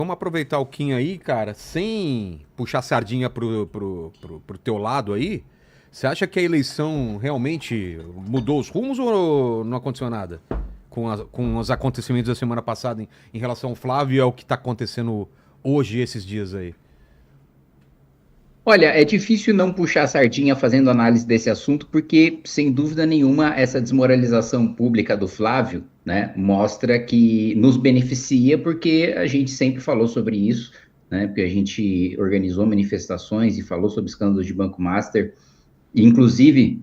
Vamos aproveitar o Kim aí, cara, sem puxar sardinha pro teu lado aí. Você acha que a eleição realmente mudou os rumos ou não aconteceu nada? Com os acontecimentos da semana passada em relação ao Flávio e ao que tá acontecendo hoje, esses dias aí. Olha, é difícil não puxar a sardinha fazendo análise desse assunto, porque, sem dúvida nenhuma, essa desmoralização pública do Flávio, né, mostra que nos beneficia, porque a gente sempre falou sobre isso, né, porque a gente organizou manifestações e falou sobre escândalos de Banco Master, e, inclusive,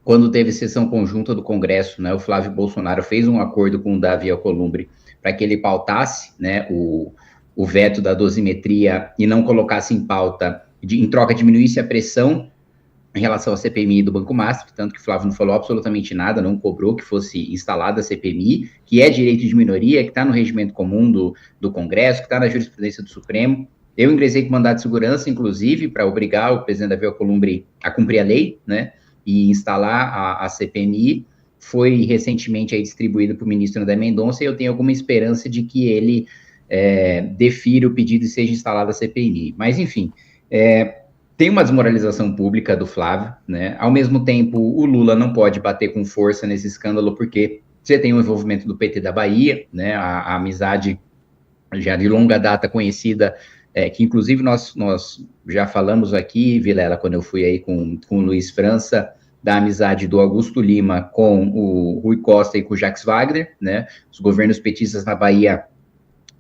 quando teve sessão conjunta do Congresso, né, o Flávio Bolsonaro fez um acordo com o Davi Alcolumbre para que ele pautasse, né, o veto da dosimetria e não colocasse em pauta, em troca diminuísse a pressão em relação à CPMI do Banco Master, tanto que o Flávio não falou absolutamente nada, não cobrou que fosse instalada a CPMI, que é direito de minoria, que está no regimento comum do Congresso, que está na jurisprudência do Supremo. Eu ingressei com mandado de segurança, inclusive, para obrigar o presidente Davi Alcolumbre a cumprir a lei, né, e instalar a CPMI. Foi recentemente aí distribuído para o ministro André Mendonça, e eu tenho alguma esperança de que ele defira o pedido e seja instalada a CPMI. Mas, enfim, tem uma desmoralização pública do Flávio, né? Ao mesmo tempo, o Lula não pode bater com força nesse escândalo, porque você tem o envolvimento do PT da Bahia, né? A amizade já de longa data conhecida, que inclusive nós já falamos aqui, Vilela, quando eu fui aí com o Luiz França, da amizade do Augusto Lima com o Rui Costa e com o Jacques Wagner, né? Os governos petistas na Bahia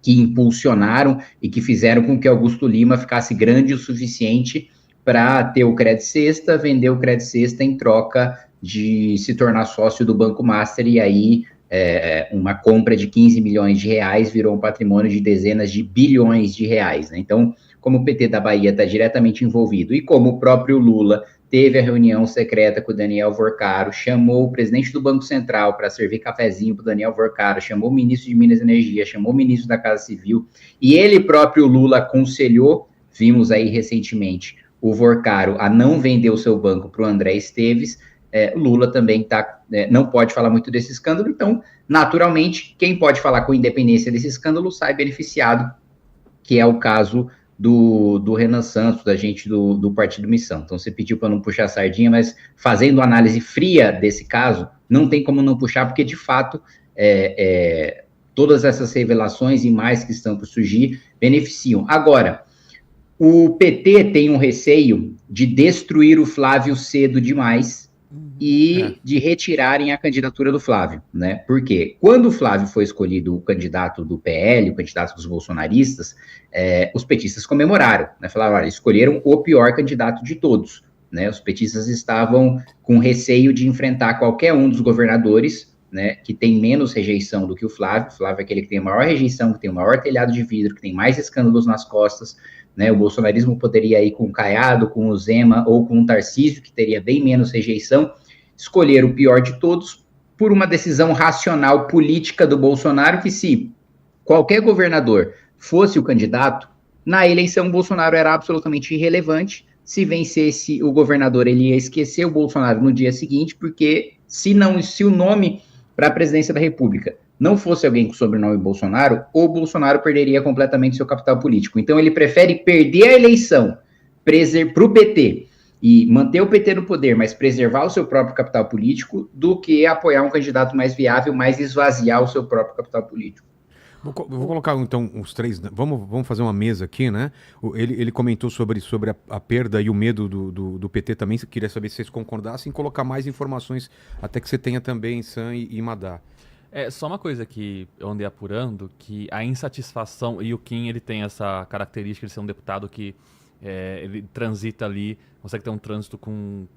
que impulsionaram e que fizeram com que Augusto Lima ficasse grande o suficiente para ter o Credit Sexta, vender o Credit Sexta em troca de se tornar sócio do Banco Master, e aí uma compra de 15 milhões de reais virou um patrimônio de dezenas de bilhões de reais, né? Então, como o PT da Bahia está diretamente envolvido e como o próprio Lula teve a reunião secreta com o Daniel Vorcaro, chamou o presidente do Banco Central para servir cafezinho para o Daniel Vorcaro, chamou o ministro de Minas e Energia, chamou o ministro da Casa Civil, e ele próprio, Lula, aconselhou, vimos aí recentemente, o Vorcaro a não vender o seu banco para o André Esteves. Lula também não pode falar muito desse escândalo, então, naturalmente, quem pode falar com independência desse escândalo sai beneficiado, que é o caso do Renan Santos, da gente do Partido Missão. Então, você pediu para não puxar a sardinha, mas fazendo análise fria desse caso, não tem como não puxar, porque, de fato, todas essas revelações e mais que estão por surgir beneficiam. Agora, o PT tem um receio de destruir o Flávio cedo demais e de retirarem a candidatura do Flávio, né? Porque quando o Flávio foi escolhido o candidato do PL, o candidato dos bolsonaristas, os petistas comemoraram, né? Falaram, olha, escolheram o pior candidato de todos, né? Os petistas estavam com receio de enfrentar qualquer um dos governadores, né, que tem menos rejeição do que o Flávio. O Flávio é aquele que tem a maior rejeição, que tem o maior telhado de vidro, que tem mais escândalos nas costas, né? O bolsonarismo poderia ir com o Caiado, com o Zema ou com o Tarcísio, que teria bem menos rejeição. Escolher o pior de todos por uma decisão racional política do Bolsonaro, que se qualquer governador fosse o candidato, na eleição o Bolsonaro era absolutamente irrelevante. Se vencesse o governador, ele ia esquecer o Bolsonaro no dia seguinte, porque se o nome para a presidência da República não fosse alguém com sobrenome Bolsonaro, o Bolsonaro perderia completamente seu capital político. Então ele prefere perder a eleição para o PT e manter o PT no poder, mas preservar o seu próprio capital político, do que apoiar um candidato mais viável, mas esvaziar o seu próprio capital político. Vou colocar então os três. Vamos fazer uma mesa aqui, né? Ele comentou sobre a perda e o medo do PT também. Queria saber se vocês concordassem em colocar mais informações, até que você tenha também Sam e Madá. Só uma coisa que eu andei apurando, que a insatisfação, e o Kim ele tem essa característica de ser um deputado que ele transita ali, consegue ter um trânsito com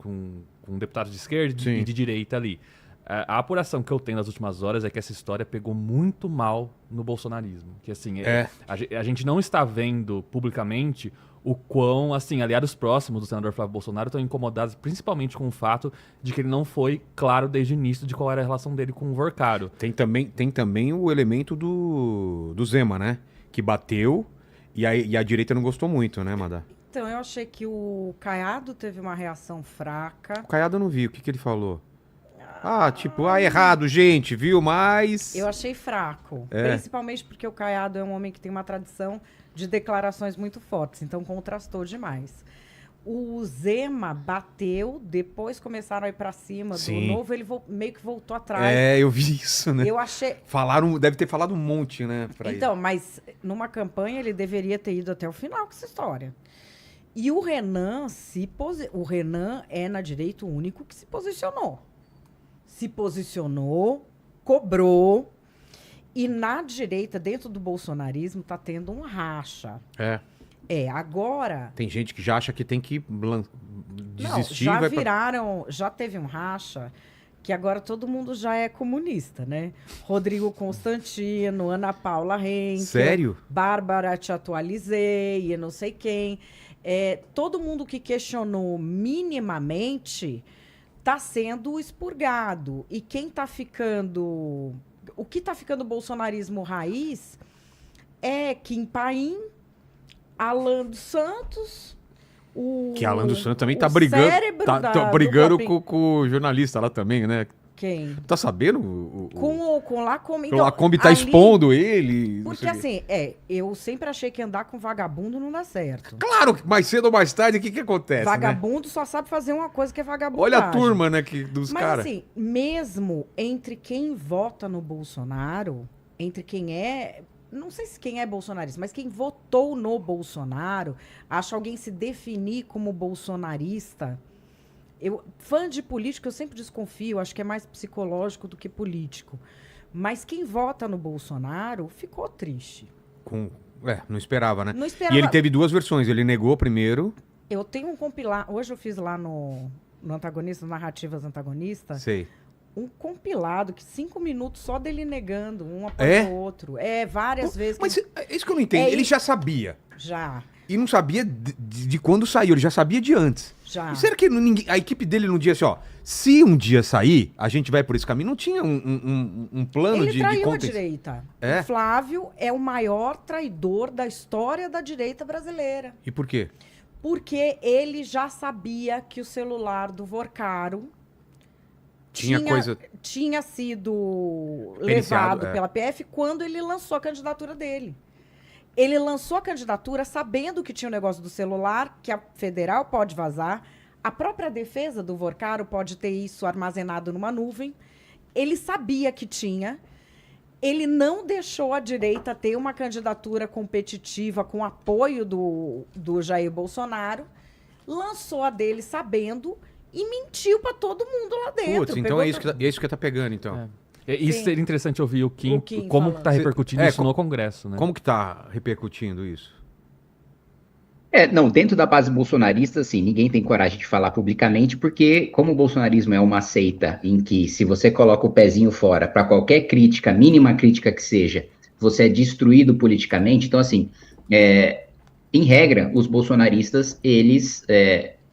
deputados de esquerda e de direita ali. A apuração que eu tenho nas últimas horas é que essa história pegou muito mal no bolsonarismo. Que assim, a gente não está vendo publicamente o quão, assim, aliados próximos do senador Flávio Bolsonaro estão incomodados principalmente com o fato de que ele não foi claro desde o início de qual era a relação dele com o Vorcaro. Tem também o elemento do Zema, né? Que bateu e a direita não gostou muito, né, Madá? Então, eu achei que o Caiado teve uma reação fraca. O Caiado eu não vi, o que ele falou? errado, gente, viu? Mas... Eu achei fraco. É. Principalmente porque o Caiado é um homem que tem uma tradição de declarações muito fortes. Então, contrastou demais. O Zema bateu, depois começaram a ir pra cima do Novo, ele meio que voltou atrás. Eu vi isso, né? Eu achei... Deve ter falado um monte, né? Então, mas numa campanha ele deveria ter ido até o final com essa história. E o Renan o Renan é na direita o único que se posicionou. Se posicionou, cobrou. E na direita, dentro do bolsonarismo, tá tendo um racha. Agora... Tem gente que já acha que tem que desistir. Já teve um racha que agora todo mundo já é comunista, né? Rodrigo Constantino, Ana Paula Henkel. Sério? Bárbara Te Atualizei, e não sei quem. Todo mundo que questionou minimamente tá sendo expurgado. E quem tá ficando... O que tá ficando bolsonarismo raiz é Kim Paim, Alan dos Santos, Que Alan dos Santos também tá brigando. Tá brigando com o jornalista lá também, né? Quem? Tá sabendo? Com o Lacombe. Então, o Lacombe tá expondo ele. Porque assim, eu sempre achei que andar com vagabundo não dá certo. Claro que mais cedo ou mais tarde, o que acontece, Vagabundo né? só sabe fazer uma coisa que é vagabundagem. Olha a turma, né, dos Mas caras. assim, mesmo entre quem vota no Bolsonaro, entre quem é... Não sei se quem é bolsonarista, mas quem votou no Bolsonaro, acha alguém se definir como bolsonarista... Fã de político, eu sempre desconfio, acho que é mais psicológico do que político. Mas quem vota no Bolsonaro ficou triste. Não esperava, né? Não esperava. E ele teve duas versões, ele negou primeiro. Eu tenho um compilado, hoje eu fiz lá no Antagonista, Narrativas Antagonista, Sei. um compilado que 5 minutos só dele negando, um após o outro. Várias vezes. Mas é isso que eu não entendo, ele já sabia. Já. E não sabia de quando saiu, ele já sabia de antes. Já. E será que a equipe dele não dizia assim, se um dia sair, a gente vai por esse caminho? Não tinha um plano ele de traiu conta? a direita. O Flávio é o maior traidor da história da direita brasileira. E por quê? Porque ele já sabia que o celular do Vorcaro tinha sido levado pela PF quando ele lançou a candidatura dele. Ele lançou a candidatura sabendo que tinha o negócio do celular, que a federal pode vazar, a própria defesa do Vorcaro pode ter isso armazenado numa nuvem. Ele sabia que tinha. Ele não deixou a direita ter uma candidatura competitiva com apoio do Jair Bolsonaro, lançou a dele sabendo e mentiu para todo mundo lá dentro. Putz, então é isso que tá pegando, então. Isso seria interessante ouvir o Kim como falando. tá repercutindo isso no Congresso, né? Como que tá repercutindo isso? Não, dentro da base bolsonarista, assim, ninguém tem coragem de falar publicamente, porque como o bolsonarismo é uma seita em que se você coloca o pezinho fora para qualquer crítica, mínima crítica que seja, você é destruído politicamente. Então, assim, em regra, os bolsonaristas, eles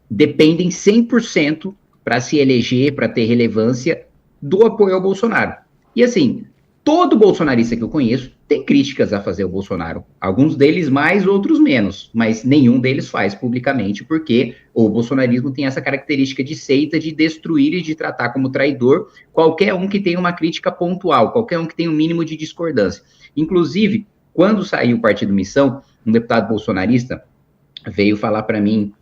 dependem 100% para se eleger, para ter relevância, do apoio ao Bolsonaro. E assim, todo bolsonarista que eu conheço tem críticas a fazer ao Bolsonaro. Alguns deles mais, outros menos. Mas nenhum deles faz publicamente, porque o bolsonarismo tem essa característica de seita, de destruir e de tratar como traidor qualquer um que tenha uma crítica pontual, qualquer um que tenha um mínimo de discordância. Inclusive, quando saiu o Partido Missão, um deputado bolsonarista veio falar para mim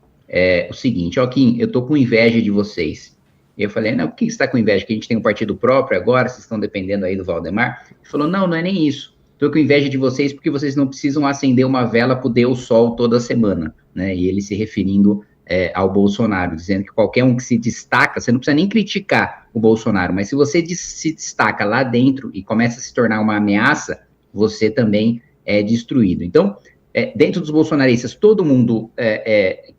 o seguinte: Kim, eu tô com inveja de vocês. E eu falei, não, por que você está com inveja? Que a gente tem um partido próprio agora, vocês estão dependendo aí do Valdemar? Ele falou, não é nem isso. Estou com inveja de vocês porque vocês não precisam acender uma vela para o Deus Sol toda semana, né? E ele se referindo ao Bolsonaro, dizendo que qualquer um que se destaca, você não precisa nem criticar o Bolsonaro, mas se você se destaca lá dentro e começa a se tornar uma ameaça, você também é destruído. Então, dentro dos bolsonaristas, todo mundo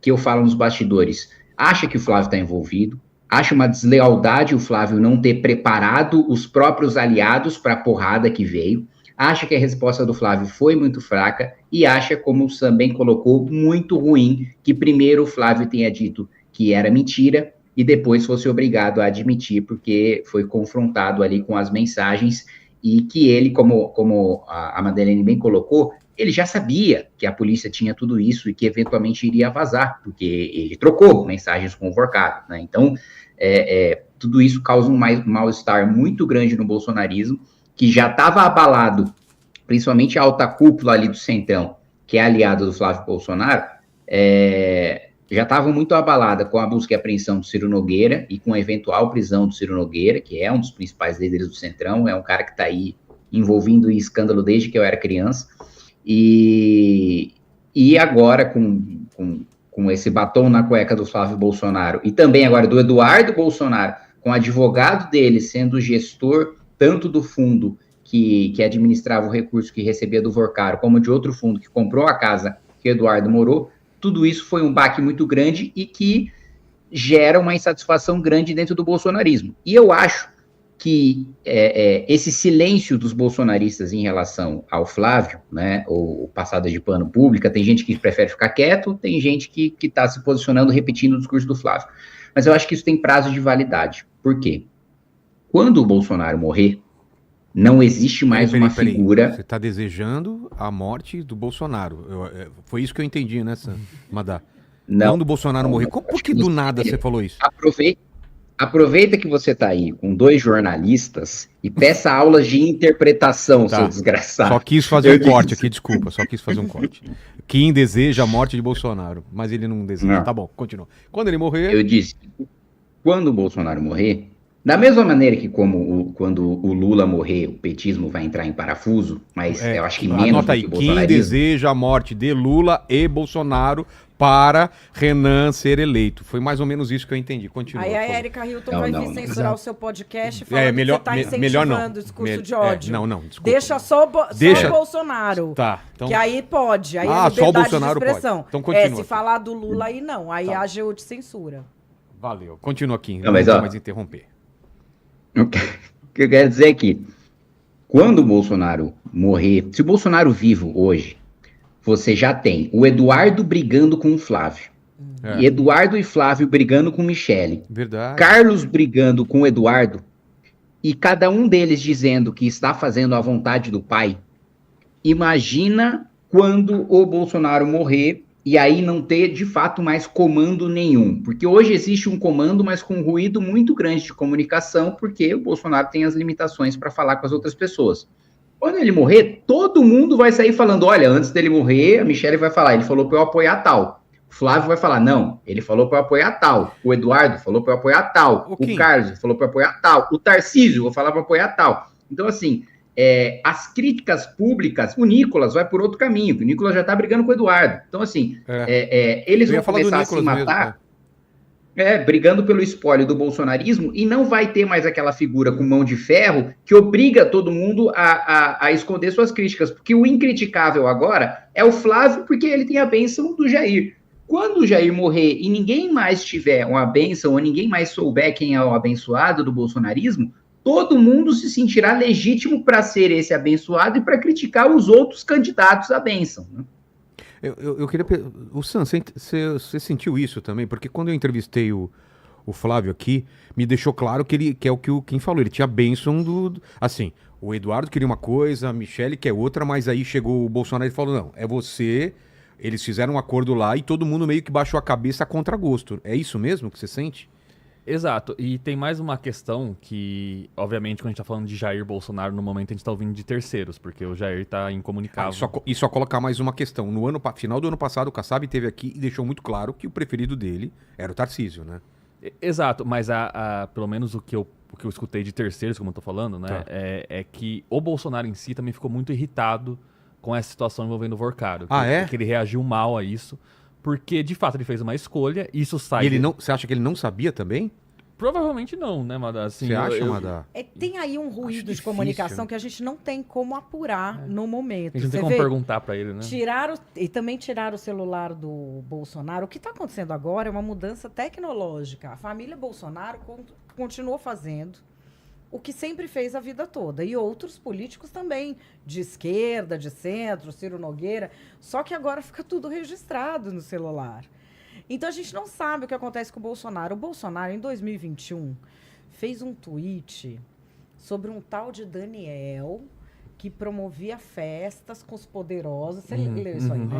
que eu falo nos bastidores acha que o Flávio está envolvido, acha uma deslealdade o Flávio não ter preparado os próprios aliados para a porrada que veio, acha que a resposta do Flávio foi muito fraca e acha, como o Sam bem colocou, muito ruim que primeiro o Flávio tenha dito que era mentira e depois fosse obrigado a admitir porque foi confrontado ali com as mensagens e que ele, como a Madeleine bem colocou, ele já sabia que a polícia tinha tudo isso e que eventualmente iria vazar, porque ele trocou mensagens com o Vorcado, né? Então, Tudo isso causa um mal-estar muito grande no bolsonarismo, que já estava abalado, principalmente a alta cúpula ali do Centrão, que é aliado do Flávio Bolsonaro, já estava muito abalada com a busca e apreensão do Ciro Nogueira e com a eventual prisão do Ciro Nogueira, que é um dos principais líderes do Centrão, é um cara que está aí envolvido em escândalo desde que eu era criança. E agora, com esse batom na cueca do Flávio Bolsonaro, e também agora do Eduardo Bolsonaro, com o advogado dele sendo gestor tanto do fundo que administrava o recurso que recebia do Vorcaro, como de outro fundo que comprou a casa que o Eduardo morou, tudo isso foi um baque muito grande e que gera uma insatisfação grande dentro do bolsonarismo. E eu acho que esse silêncio dos bolsonaristas em relação ao Flávio, né, ou passada de pano pública, tem gente que prefere ficar quieto, tem gente que está se posicionando repetindo o discurso do Flávio. Mas eu acho que isso tem prazo de validade. Por quê? Quando o Bolsonaro morrer, não existe mais uma figura... Você está desejando a morte do Bolsonaro. Foi isso que eu entendi, né, Madá? Não do Bolsonaro morrer. Por que do nada você falou isso? Aproveita que você está aí com 2 jornalistas e peça aulas de interpretação, seu desgraçado. Só quis fazer um corte aqui, desculpa. Só quis fazer um corte. Quem deseja a morte de Bolsonaro, mas ele não deseja. Não. Tá bom, continua. Quando ele morrer... Eu disse, quando o Bolsonaro morrer, da mesma maneira que quando o Lula morrer, o petismo vai entrar em parafuso, mas eu acho que menos do que o bolsonarismo. Quem deseja a morte de Lula e Bolsonaro para Renan ser eleito. Foi mais ou menos isso que eu entendi. Continua. Aí a Érica Hilton vai vir censurar o seu podcast falando que você está incentivando o discurso de ódio. Não, desculpa. Deixa só o Bolsonaro. Tá. Então... Que aí pode. Aí é só o liberdade Bolsonaro de expressão. pode. Então continua. Se falar do Lula aí não. Aí a AGU de censura. Valeu. Continua aqui. Não vou mais interromper. O que eu quero dizer é que quando o Bolsonaro morrer, se o Bolsonaro vivo hoje, você já tem o Eduardo brigando com o Flávio. E Eduardo e Flávio brigando com Michele. Verdade. Carlos brigando com o Eduardo. E cada um deles dizendo que está fazendo a vontade do pai. Imagina quando o Bolsonaro morrer e aí não ter, de fato, mais comando nenhum. Porque hoje existe um comando, mas com um ruído muito grande de comunicação, porque o Bolsonaro tem as limitações para falar com as outras pessoas. Quando ele morrer, todo mundo vai sair falando, olha, antes dele morrer, a Michele vai falar, ele falou para eu apoiar tal. O Flávio vai falar, não, ele falou para eu apoiar tal. O Eduardo falou para eu apoiar tal. O Carlos falou para eu apoiar tal. O Tarcísio, vou falar para apoiar tal. Então, assim, as críticas públicas, o Nicolas vai por outro caminho, porque o Nicolas já está brigando com o Eduardo. Então, assim, eles vão começar a se matar... brigando pelo espólio do bolsonarismo, e não vai ter mais aquela figura com mão de ferro que obriga todo mundo a esconder suas críticas, porque o incriticável agora é o Flávio, porque ele tem a bênção do Jair. Quando o Jair morrer e ninguém mais tiver uma bênção, ou ninguém mais souber quem é o abençoado do bolsonarismo, todo mundo se sentirá legítimo para ser esse abençoado e para criticar os outros candidatos à bênção, né? Eu queria... O Sam, você sentiu isso também? Porque quando eu entrevistei o Flávio aqui, me deixou claro que é o que o Kim falou. Ele tinha a bênção do... Assim, o Eduardo queria uma coisa, a Michele quer outra, mas aí chegou o Bolsonaro e falou, não, é você... Eles fizeram um acordo lá e todo mundo meio que baixou a cabeça a contragosto. É isso mesmo que você sente? Exato. E tem mais uma questão que, obviamente, quando a gente tá falando de Jair Bolsonaro, no momento a gente tá ouvindo de terceiros, porque o Jair tá incomunicável. E só colocar mais uma questão. No final do ano passado, o Kassab esteve aqui e deixou muito claro que o preferido dele era o Tarcísio, né? Exato, mas pelo menos o que eu escutei de terceiros, como eu tô falando, né, tá. é que o Bolsonaro em si também ficou muito irritado com essa situação envolvendo o Vorcaro. Que ele reagiu mal a isso, porque de fato ele fez uma escolha, isso sai... E você acha que ele não sabia também? Provavelmente não, né, Madá? Assim, você acha, Madá? Tem aí um ruído de comunicação que a gente não tem como apurar no momento. A gente não tem como perguntar pra ele, né? E também tirar o celular do Bolsonaro. O que está acontecendo agora é uma mudança tecnológica. A família Bolsonaro continuou fazendo o que sempre fez a vida toda. E outros políticos também, de esquerda, de centro, Ciro Nogueira. Só que agora fica tudo registrado no celular. Então, a gente não sabe o que acontece com o Bolsonaro. O Bolsonaro, em 2021, fez um tweet sobre um tal de Daniel que promovia festas com os poderosos. Você leu isso aí, né?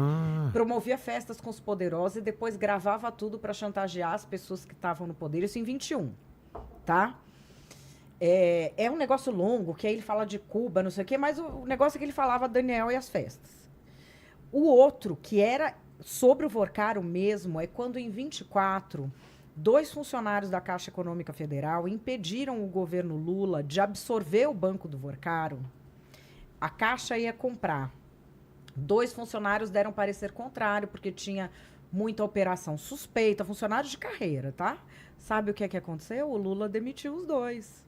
Promovia festas com os poderosos e depois gravava tudo para chantagear as pessoas que estavam no poder. Isso em 21. tá? É um negócio longo, que aí ele fala de Cuba, não sei o quê, mas o negócio é que ele falava Daniel e as festas. O outro, que era sobre o Vorcaro mesmo, é quando em 24, 2 funcionários da Caixa Econômica Federal impediram o governo Lula de absorver o banco do Vorcaro. A Caixa ia comprar. 2 funcionários deram parecer contrário, porque tinha muita operação suspeita, funcionários de carreira, tá? Sabe o que é que aconteceu? O Lula demitiu os 2.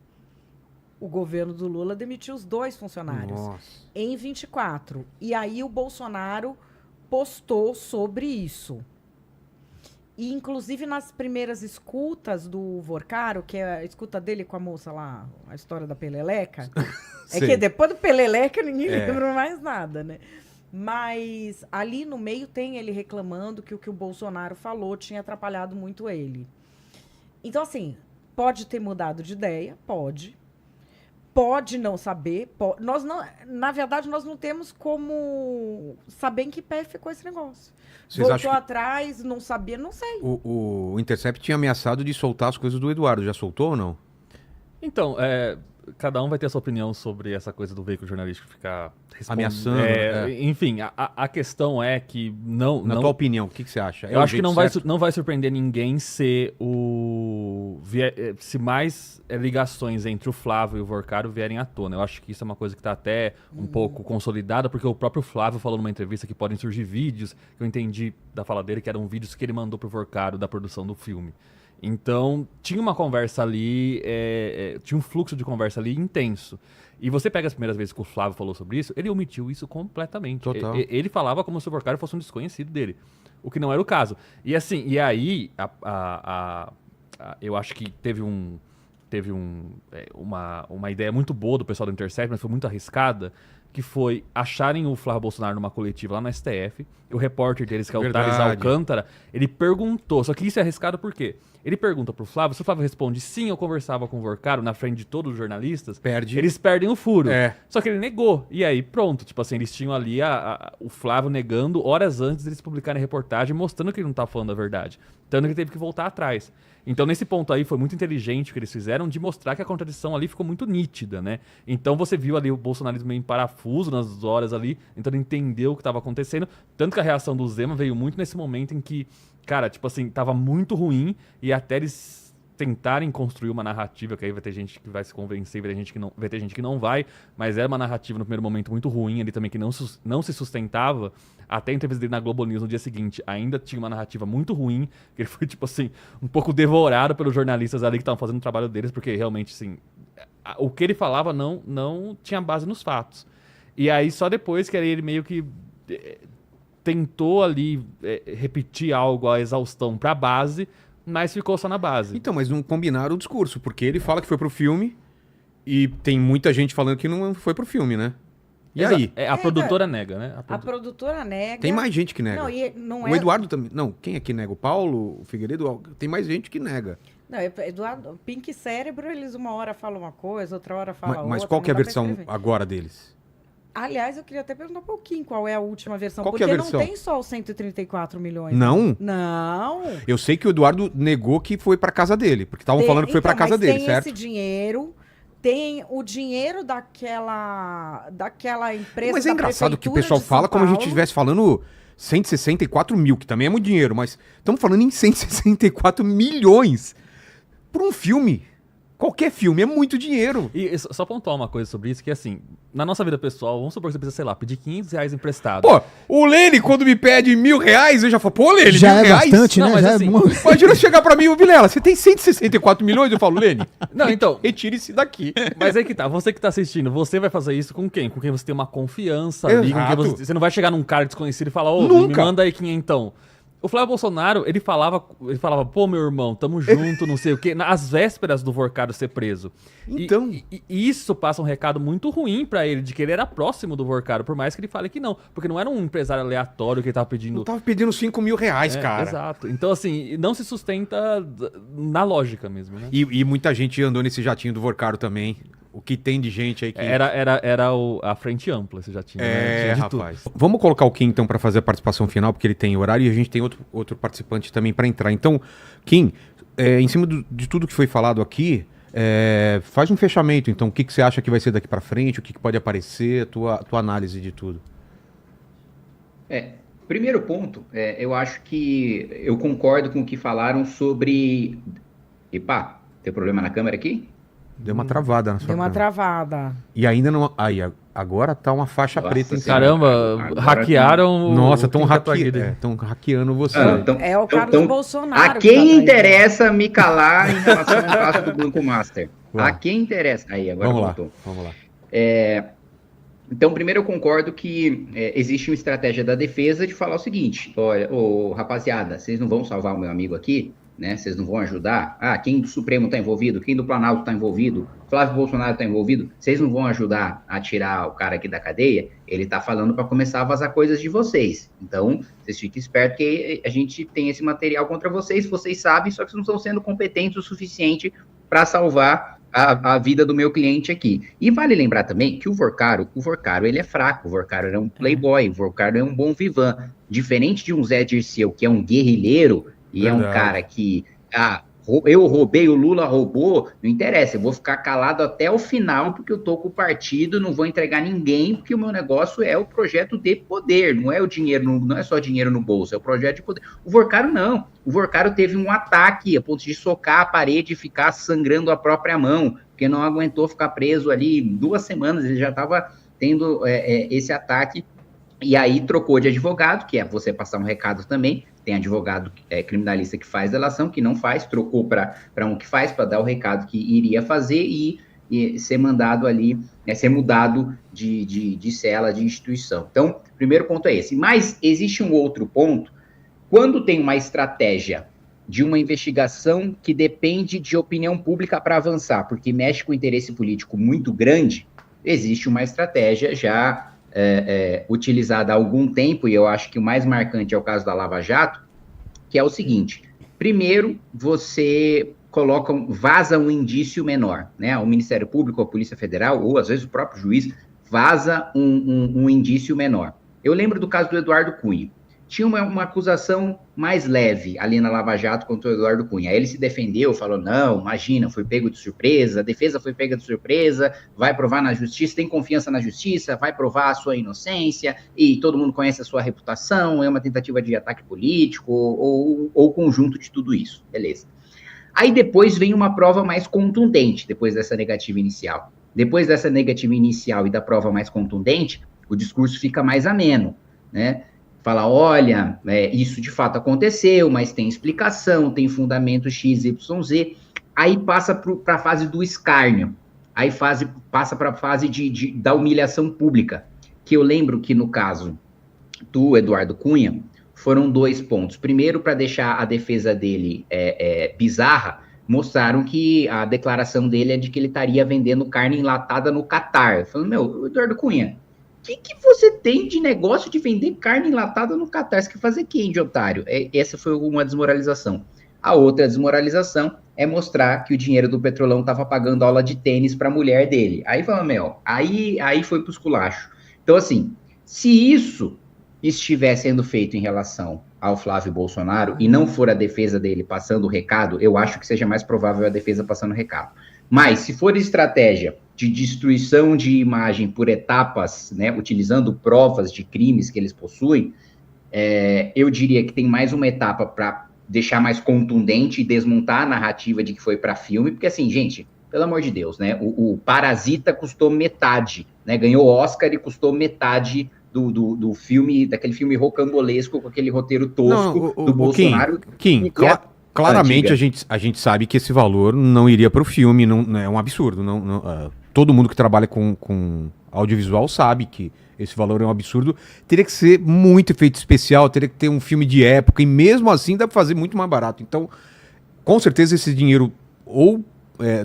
O governo do Lula demitiu os 2 funcionários. Nossa. Em 24. E aí o Bolsonaro postou sobre isso. E, inclusive, nas primeiras escutas do Vorcaro, que é a escuta dele com a moça lá, a história da Peleleca, é que depois do Peleleca ninguém lembra mais nada, né? Mas ali no meio tem ele reclamando que o Bolsonaro falou tinha atrapalhado muito ele. Então, assim, pode ter mudado de ideia, pode. Pode não saber. Nós não, na verdade, nós não temos como saber em que pé ficou esse negócio. Vocês Voltou atrás, não sabia, não sei. O Intercept tinha ameaçado de soltar as coisas do Eduardo. Já soltou ou não? Então, cada um vai ter a sua opinião sobre essa coisa do veículo jornalístico ficar ameaçando. Enfim, a questão é que não... Na tua opinião, o que você acha? Eu acho que não vai surpreender ninguém se mais ligações entre o Flávio e o Vorcaro vierem à tona. Eu acho que isso é uma coisa que está até um pouco consolidada, porque o próprio Flávio falou numa entrevista que podem surgir vídeos, que eu entendi da fala dele, que eram vídeos que ele mandou pro Vorcaro da produção do filme. Então, tinha uma conversa ali, tinha um fluxo de conversa ali intenso. E você pega as primeiras vezes que o Flávio falou sobre isso, ele omitiu isso completamente. Total. Ele falava como se o Vorcaro fosse um desconhecido dele, o que não era o caso. E assim, aí, eu acho que teve uma ideia muito boa do pessoal do Intercept, mas foi muito arriscada, que foi acharem o Flávio Bolsonaro numa coletiva lá no STF, e o repórter deles, que é o Thales Alcântara, ele perguntou, só que isso é arriscado por quê? Ele pergunta pro Flávio, se o Flávio responde sim, eu conversava com o Vorcaro na frente de todos os jornalistas, eles perdem o furo. Só que ele negou, e aí pronto, tipo assim, eles tinham ali o Flávio negando horas antes deles publicarem a reportagem, mostrando que ele não tá falando a verdade. Tanto que ele teve que voltar atrás. Então, nesse ponto aí, foi muito inteligente o que eles fizeram de mostrar que a contradição ali ficou muito nítida, né? Então, você viu ali o bolsonarismo meio em parafuso nas horas ali, tentando entender o que estava acontecendo. Tanto que a reação do Zema veio muito nesse momento em que, cara, tipo assim, tava muito ruim e até eles tentarem construir uma narrativa, que aí vai ter gente que vai se convencer, vai ter gente que não vai, mas era uma narrativa no primeiro momento muito ruim ali também, que não se sustentava. Até a entrevista dele na Globo News no dia seguinte, ainda tinha uma narrativa muito ruim, que ele foi, tipo assim, um pouco devorado pelos jornalistas ali que estavam fazendo o trabalho deles, porque realmente, assim, o que ele falava não tinha base nos fatos. E aí, só depois que ele meio que tentou ali repetir algo à exaustão pra base, mas ficou só na base. Então, mas não combinaram o discurso, porque ele fala que foi pro filme e tem muita gente falando que não foi pro filme, né? E aí? A produtora nega, né? A produtora nega. Tem mais gente que nega. Não, o Eduardo também. Não, quem é que nega? O Paulo, o Figueiredo? Tem mais gente que nega. Não, Eduardo, Pink Cérebro, eles uma hora falam uma coisa, outra hora falam outra. Mas qual que é a versão agora deles? Aliás, eu queria até perguntar um pouquinho qual é a última versão. Qual que é a versão? Não tem só os 134 milhões. Não? Não. Eu sei que o Eduardo negou que foi pra casa dele, porque estavam falando que foi pra casa dele, certo? Tem esse dinheiro, tem o dinheiro daquela empresa. Mas é engraçado que o pessoal fala como a gente estivesse falando 164 mil, que também é muito dinheiro, mas estamos falando em 164 milhões por um filme. Qualquer filme é muito dinheiro. E só pontuar uma coisa sobre isso, que assim, na nossa vida pessoal, vamos supor que você precisa, sei lá, pedir R$500 emprestado. Pô, o Lene, quando me pede R$1.000, eu já falo, pô, Lene, já R$1.000? Bastante, não, né? mas Já assim, Imagina chegar pra mim, ô Vilela, você tem 164 milhões? Eu falo, Lene, não, então, retire-se daqui. Mas aí que tá, você que tá assistindo, você vai fazer isso com quem? Com quem você tem uma confiança ali, com quem você não vai chegar num cara desconhecido e falar, ô, me manda aí quinhentão. O Flávio Bolsonaro, ele falava, pô, meu irmão, tamo junto, não sei o quê, nas vésperas do Vorcaro ser preso. Então... E isso passa um recado muito ruim pra ele, de que ele era próximo do Vorcaro, por mais que ele fale que não. Porque não era um empresário aleatório que ele tava pedindo... Eu tava pedindo R$5.000, cara. Exato. Então, assim, não se sustenta na lógica mesmo, né? E muita gente andou nesse jatinho do Vorcaro também. o que tem de gente aí que... Era a frente ampla, você já tinha. Né? Tinha de rapaz. Tudo. Vamos colocar o Kim, então, para fazer a participação final, porque ele tem horário e a gente tem outro participante também para entrar. Então, Kim, em cima de tudo que foi falado aqui, faz um fechamento, então. O que você acha que vai ser daqui para frente, o que pode aparecer, tua análise de tudo. Primeiro ponto, eu acho que eu concordo com o que falaram sobre... Epa, tem problema na câmera aqui? Deu uma travada na sua Deu uma câmera. travada. E ainda não... Aí, agora tá uma faixa preta em cima. Caramba, hackearam Nossa, estão hackeando você. É o Carlos Bolsonaro. A quem interessa me calar em relação ao caso do Banco Master? A quem interessa? Aí, agora voltou. Vamos lá. Então, primeiro eu concordo que existe uma estratégia da defesa de falar o seguinte: olha, rapaziada, vocês não vão salvar o meu amigo aqui, né? Vocês não vão ajudar? Quem do Supremo está envolvido? Quem do Planalto está envolvido? Flávio Bolsonaro está envolvido? Vocês não vão ajudar a tirar o cara aqui da cadeia? Ele está falando para começar a vazar coisas de vocês. Então, vocês fiquem espertos que a gente tem esse material contra vocês sabem, só que vocês não estão sendo competentes o suficiente para salvar a vida do meu cliente aqui. E vale lembrar também que o Vorcaro, ele é fraco, o Vorcaro é um playboy, o Vorcaro é um bom vivan. Diferente de um Zé Dirceu, que é um guerrilheiro, e é um cara que, eu roubei, o Lula roubou, não interessa, eu vou ficar calado até o final, porque eu tô com o partido, não vou entregar ninguém, porque o meu negócio é o projeto de poder, não é o dinheiro, não é só dinheiro no bolso, é o projeto de poder. O Vorcaro não, o Vorcaro teve um ataque a ponto de socar a parede e ficar sangrando a própria mão, porque não aguentou ficar preso ali 2 semanas, ele já estava tendo esse ataque, e aí trocou de advogado, que é você passar um recado também. Tem advogado criminalista que faz delação, que não faz, trocou para um que faz, para dar o recado que iria fazer e ser mandado ali, ser mudado de cela, de instituição. Então, o primeiro ponto é esse. Mas existe um outro ponto. Quando tem uma estratégia de uma investigação que depende de opinião pública para avançar, porque mexe com interesse político muito grande, existe uma estratégia já utilizada há algum tempo, e eu acho que o mais marcante é o caso da Lava Jato, que é o seguinte: primeiro, você vaza um indício menor, né? O Ministério Público, a Polícia Federal, ou às vezes o próprio juiz, vaza um indício menor. Eu lembro do caso do Eduardo Cunha. Tinha uma acusação mais leve ali na Lava Jato contra o Eduardo Cunha. Aí ele se defendeu, falou, não, imagina, foi pego de surpresa, a defesa foi pega de surpresa, vai provar na justiça, tem confiança na justiça, vai provar a sua inocência, e todo mundo conhece a sua reputação, é uma tentativa de ataque político, ou conjunto de tudo isso, beleza. Aí depois vem uma prova mais contundente, depois dessa negativa inicial. Depois dessa negativa inicial e da prova mais contundente, o discurso fica mais ameno, né? Fala, olha, isso de fato aconteceu, mas tem explicação, tem fundamento X, Y, Z. Aí passa para a fase do escárnio. Aí passa para a fase da humilhação pública. Que eu lembro que no caso do Eduardo Cunha, foram 2 pontos. Primeiro, para deixar a defesa dele bizarra, mostraram que a declaração dele é de que ele estaria vendendo carne enlatada no Catar. Falando, Eduardo Cunha, o que você tem de negócio de vender carne enlatada no Catar? Você quer fazer quem de otário? Essa foi uma desmoralização. A outra desmoralização é mostrar que o dinheiro do Petrolão estava pagando aula de tênis para a mulher dele. Aí fala, aí foi pro esculacho. Então, assim, se isso estiver sendo feito em relação ao Flávio Bolsonaro e não for a defesa dele passando o recado, eu acho que seja mais provável a defesa passando o recado. Mas, se for estratégia de destruição de imagem por etapas, né, utilizando provas de crimes que eles possuem, eu diria que tem mais uma etapa para deixar mais contundente e desmontar a narrativa de que foi para filme, porque assim, gente, pelo amor de Deus, né, o Parasita custou metade, né, ganhou Oscar e custou metade do filme, daquele filme rocambolesco com aquele roteiro tosco do Bolsonaro. Kim, claramente a gente sabe que esse valor não iria para o filme, não é um absurdo. Todo mundo que trabalha com audiovisual sabe que esse valor é um absurdo. Teria que ser muito efeito especial, teria que ter um filme de época, e mesmo assim dá para fazer muito mais barato. Então, com certeza esse dinheiro, ou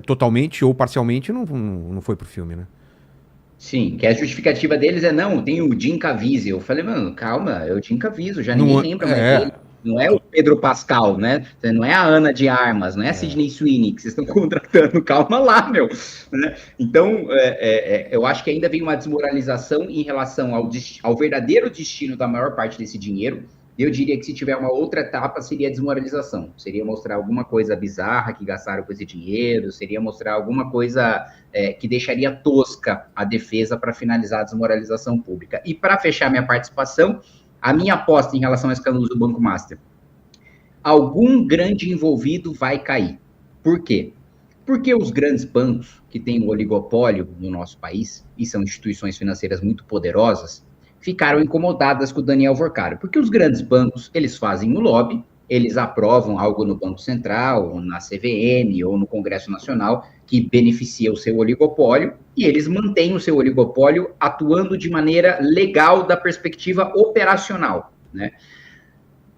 totalmente ou parcialmente, não foi pro filme, né? Sim, que a justificativa deles não, tem o Jim Caviezel. Eu falei, mano, calma, é o Jim Caviezel, já ninguém lembra mais dele. não é o Pedro Pascal, né? Não é a Ana de Armas, não é a Sidney Sweeney que vocês estão contratando, calma lá, meu. Né? Então, eu acho que ainda vem uma desmoralização em relação ao verdadeiro destino da maior parte desse dinheiro. Eu diria que se tiver uma outra etapa, seria a desmoralização. Seria mostrar alguma coisa bizarra que gastaram com esse dinheiro, seria mostrar alguma coisa que deixaria tosca a defesa para finalizar a desmoralização pública. E para fechar minha participação, a minha aposta em relação ao escândalo do Banco Master, algum grande envolvido vai cair. Por quê? Porque os grandes bancos, que têm um oligopólio no nosso país, e são instituições financeiras muito poderosas, ficaram incomodadas com o Daniel Vorcaro. Porque os grandes bancos, eles fazem o lobby, eles aprovam algo no Banco Central, ou na CVM, ou no Congresso Nacional, que beneficia o seu oligopólio, e eles mantêm o seu oligopólio atuando de maneira legal da perspectiva operacional, né?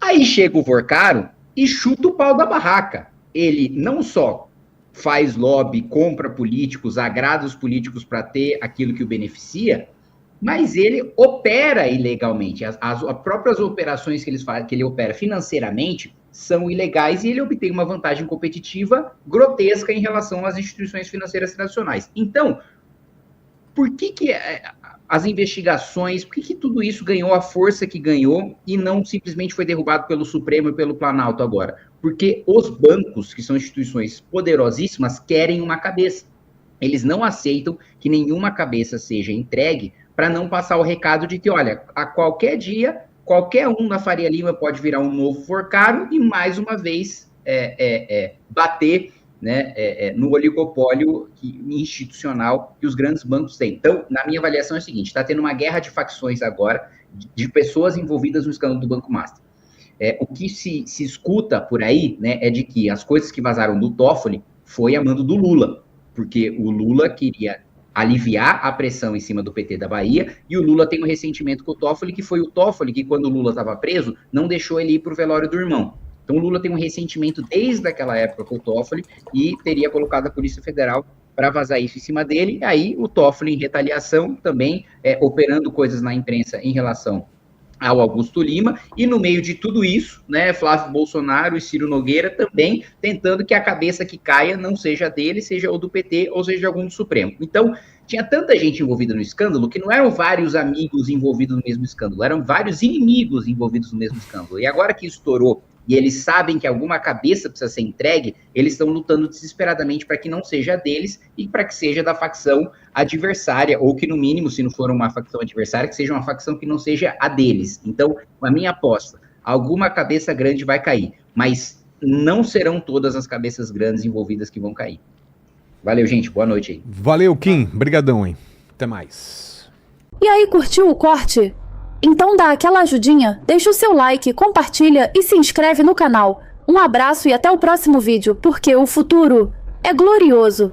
Aí chega o Vorcaro e chuta o pau da barraca. Ele não só faz lobby, compra políticos, agrada os políticos para ter aquilo que o beneficia, mas ele opera ilegalmente. As próprias operações que ele opera financeiramente são ilegais e ele obtém uma vantagem competitiva grotesca em relação às instituições financeiras tradicionais. Então, por que as investigações, por que tudo isso ganhou a força que ganhou e não simplesmente foi derrubado pelo Supremo e pelo Planalto agora? Porque os bancos, que são instituições poderosíssimas, querem uma cabeça. Eles não aceitam que nenhuma cabeça seja entregue para não passar o recado de que, olha, a qualquer dia, qualquer um na Faria Lima pode virar um novo Vorcaro e, mais uma vez, bater, né, no oligopólio institucional que os grandes bancos têm. Então, na minha avaliação é o seguinte, está tendo uma guerra de facções agora, de pessoas envolvidas no escândalo do Banco Master. O que se escuta por aí, né, é de que as coisas que vazaram do Toffoli foi a mando do Lula, porque o Lula queria aliviar a pressão em cima do PT da Bahia, e o Lula tem um ressentimento com o Toffoli, que foi o Toffoli que, quando o Lula estava preso, não deixou ele ir para o velório do irmão. Então o Lula tem um ressentimento desde aquela época com o Toffoli e teria colocado a Polícia Federal para vazar isso em cima dele, e aí o Toffoli, em retaliação, também operando coisas na imprensa em relação ao Augusto Lima, e no meio de tudo isso, né, Flávio Bolsonaro e Ciro Nogueira também tentando que a cabeça que caia não seja dele, seja ou do PT, ou seja de algum do Supremo. Então, tinha tanta gente envolvida no escândalo que não eram vários amigos envolvidos no mesmo escândalo, eram vários inimigos envolvidos no mesmo escândalo. E agora que estourou e eles sabem que alguma cabeça precisa ser entregue, eles estão lutando desesperadamente para que não seja deles e para que seja da facção adversária, ou que no mínimo, se não for uma facção adversária, que seja uma facção que não seja a deles. Então, a minha aposta, alguma cabeça grande vai cair, mas não serão todas as cabeças grandes envolvidas que vão cair. Valeu, gente, boa noite aí. Valeu, Kim, brigadão, hein? Até mais. E aí, curtiu o corte? Então dá aquela ajudinha, deixa o seu like, compartilha e se inscreve no canal. Um abraço e até o próximo vídeo, porque o futuro é glorioso.